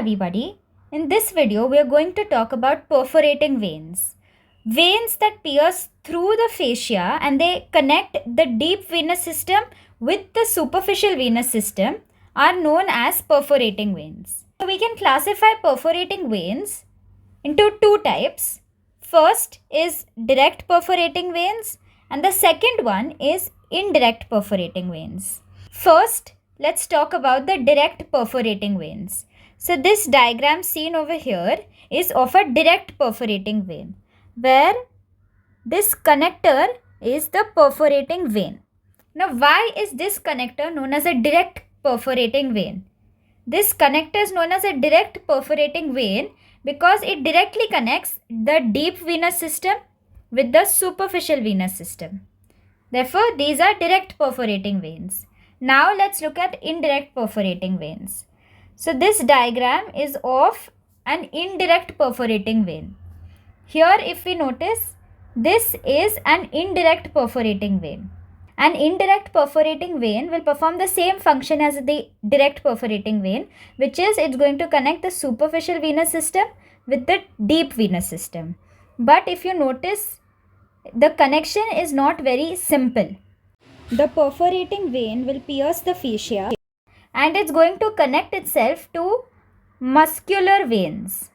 everybody. In this video, we are going to talk about perforating veins. Veins that pierce through the fascia and they connect the deep venous system with the superficial venous system are known as perforating veins. So we can classify perforating veins into two types. First is direct perforating veins and the second one is indirect perforating veins. First, let's talk about the direct perforating veins. So this diagram seen over here is of a direct perforating vein, where this connector is the perforating vein. Now, why is this connector known as a direct perforating vein? This connector is known as a direct perforating vein because it directly connects the deep venous system with the superficial venous system. Therefore, these are direct perforating veins. Now, let's look at indirect perforating veins. So, this diagram is of an indirect perforating vein. Here, if we notice, this is an indirect perforating vein. An indirect perforating vein will perform the same function as the direct perforating vein, which is it's going to connect the superficial venous system with the deep venous system. But if you notice, the connection is not very simple. The perforating vein will pierce the fascia and it's going to connect itself to muscular veins.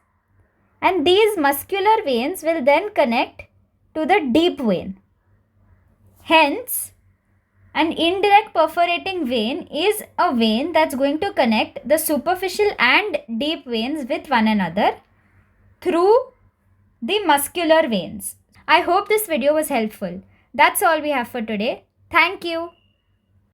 And these muscular veins will then connect to the deep vein. Hence, an indirect perforating vein is a vein that's going to connect the superficial and deep veins with one another through the muscular veins. I hope this video was helpful. That's all we have for today. Thank you.